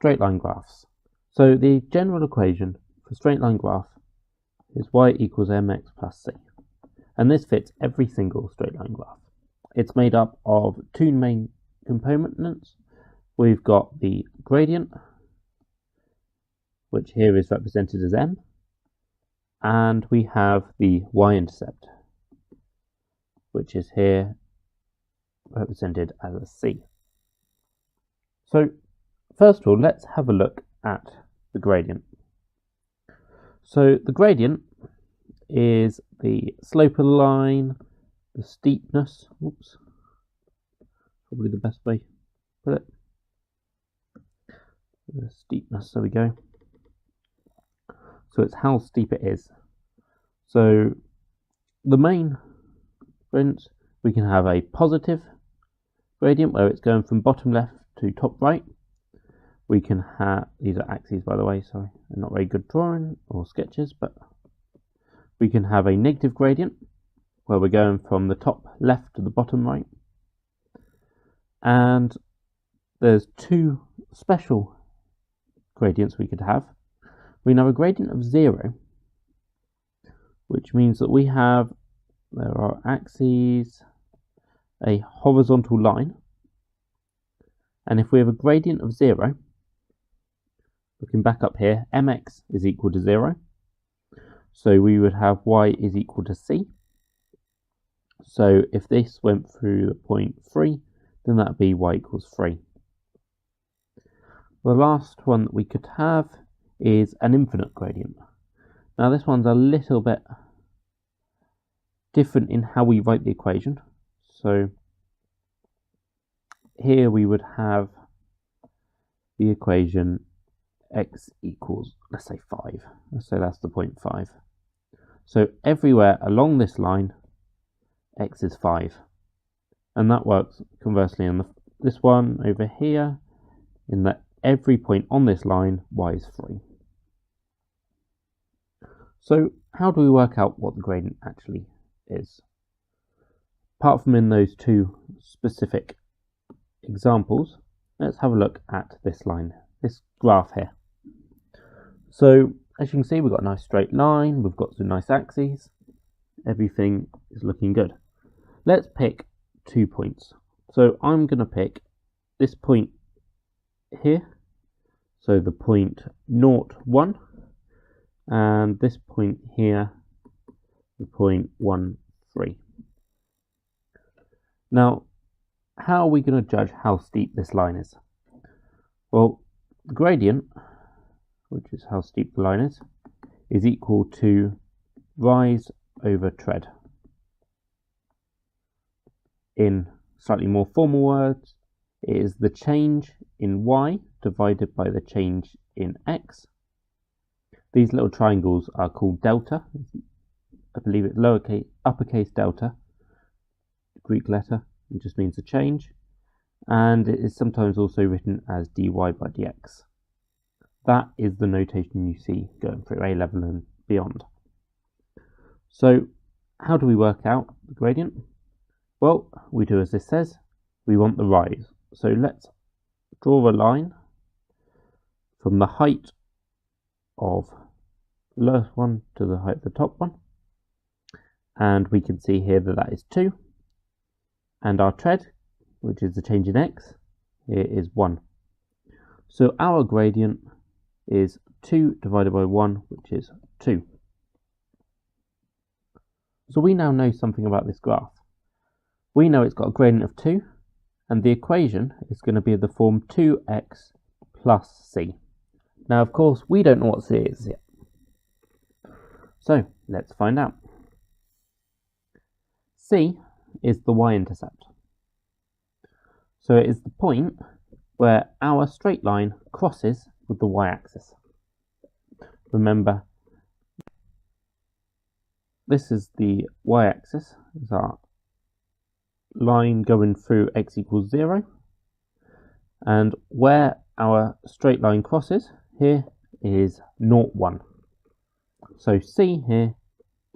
straight line graphs. So the general equation for a straight line graph is y equals mx plus c. And this fits every single straight line graph. It's made up of two main components. We've got the gradient, which here is represented as m, and we have the y-intercept, which is here represented as a c. So first of all, let's have a look at the gradient. So the gradient is the slope of the line, the steepness, oops, probably the best way to put it, the steepness, there we go. So it's how steep it is. So the main gradients, we can have a positive gradient where it's going from bottom left to top right. We can have, these are axes by the way, sorry, they're not very good drawing or sketches, but we can have a negative gradient where we're going from the top left to the bottom right. And there's two special gradients we could have. We can have a gradient of 0, which means that we have, there are axes, a horizontal line, and if we have a gradient of 0, looking back up here, mx is equal to 0, so we would have y is equal to c. So if this went through the point 3, then that would be y equals 3. The last one that we could have is an infinite gradient. Now this one's a little bit different in how we write the equation. So here we would have the equation x equals, let's say 5. Let's say that's the point 5. So everywhere along this line, x is 5. And that works conversely on this one over here, in that every point on this line, y is 3. So how do we work out what the gradient actually is? Apart from in those two specific examples, let's have a look at this line, this graph here. So as you can see, we've got a nice straight line, we've got some nice axes, everything is looking good. Let's pick 2 points. So I'm going to pick this point here, so the point 0, 1, and this point here, the point 1, 3. Now, how are we going to judge how steep this line is? Well, the gradient, which is how steep the line is equal to rise over tread. In slightly more formal words, it is the change in y divided by the change in x. These little triangles are called delta. I believe it's lowercase, uppercase delta, Greek letter. It just means a change. And it is sometimes also written as dy by dx. That is the notation you see going through A level and beyond. So how do we work out the gradient? Well, we do as this says, we want the rise. So let's draw a line from the height of the lowest one to the height of the top one. And we can see here that that is 2. And our tread, which is the change in x, here is 1. So our gradient is 2 divided by 1, which is 2. So we now know something about this graph. We know it's got a gradient of 2, and the equation is going to be of the form 2x plus c. Now, of course, we don't know what c is yet. So let's find out. C is the y-intercept. So it is the point where our straight line crosses with the y-axis. Remember, this is the y-axis, is our line going through x equals 0, and where our straight line crosses here is 0, 1. So c here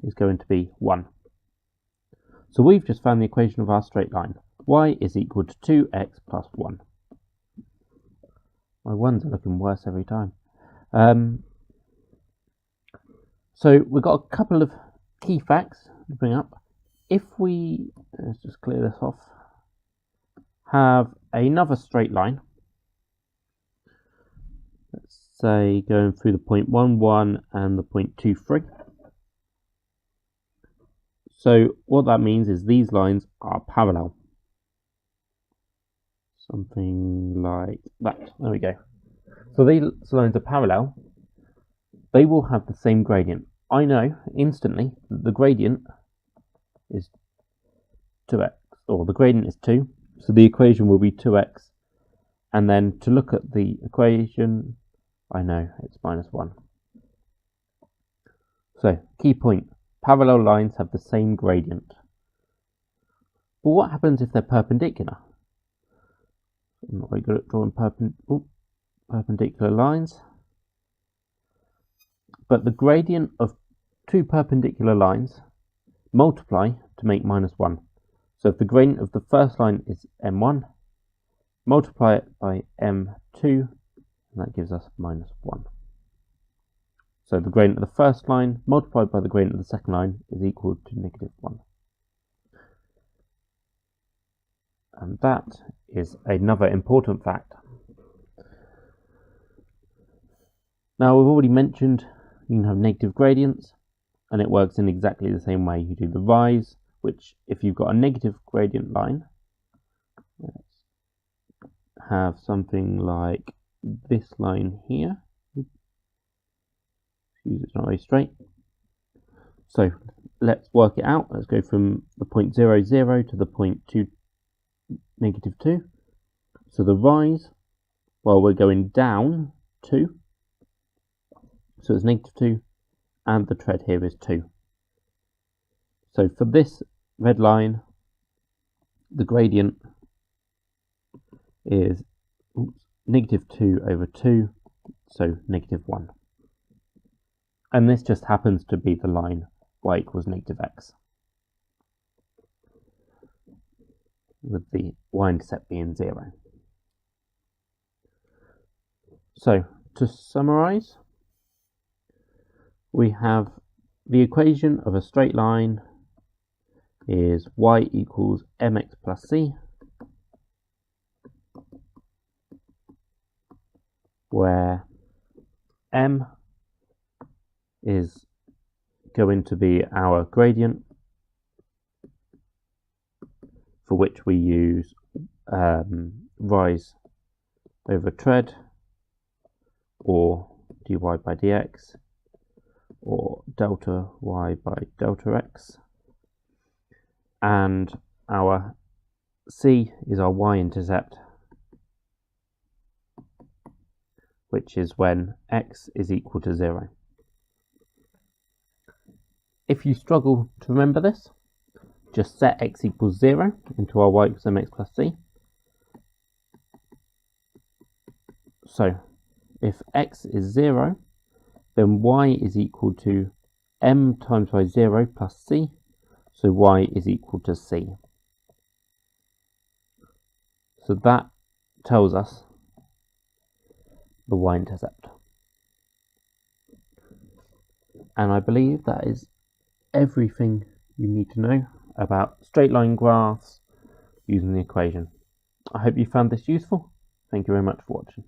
is going to be 1. So we've just found the equation of our straight line. Y is equal to 2x plus 1. My ones are looking worse every time. So we've got a couple of key facts to bring up. If we, let's just clear this off, have another straight line, let's say going through the point 1,1 and the point 2,3. So what that means is these lines are parallel. Something like that. There we go. So these lines are parallel. They will have the same gradient. I know instantly that the gradient is 2x, or the gradient is 2. So the equation will be 2x. And then to look at the equation, I know it's -1. So key point, parallel lines have the same gradient. But what happens if they're perpendicular? I'm not very good at drawing perpendicular lines. But the gradient of two perpendicular lines multiply to make -1. So if the gradient of the first line is m1, multiply it by m2, and that gives us -1. So the gradient of the first line multiplied by the gradient of the second line is equal to -1. And that is another important fact. Now we've already mentioned you can have negative gradients, and it works in exactly the same way. You do the rise, which if you've got a negative gradient line, let's have something like this line here. Excuse, it's not very straight. So let's work it out. Let's go from the point 0, 0 to the point 2, -2. So the rise, well, we're going down 2. So it's -2, and the tread here is 2. So for this red line, the gradient is -2 over 2, so -1. And this just happens to be the line y equals -x, with the y-intercept being 0. So to summarize, we have the equation of a straight line is y equals mx plus c, where m is going to be our gradient, for which we use rise over tread, or dy by dx, or delta y by delta x, and our c is our y-intercept, which is when x is equal to 0. If you struggle to remember this, just set x equals 0 into our y equals mx plus c. So if x is 0, then y is equal to m times by 0 plus c, so y is equal to c. So that tells us the y-intercept. And I believe that is everything you need to know about straight line graphs using the equation. I hope you found this useful. Thank you very much for watching.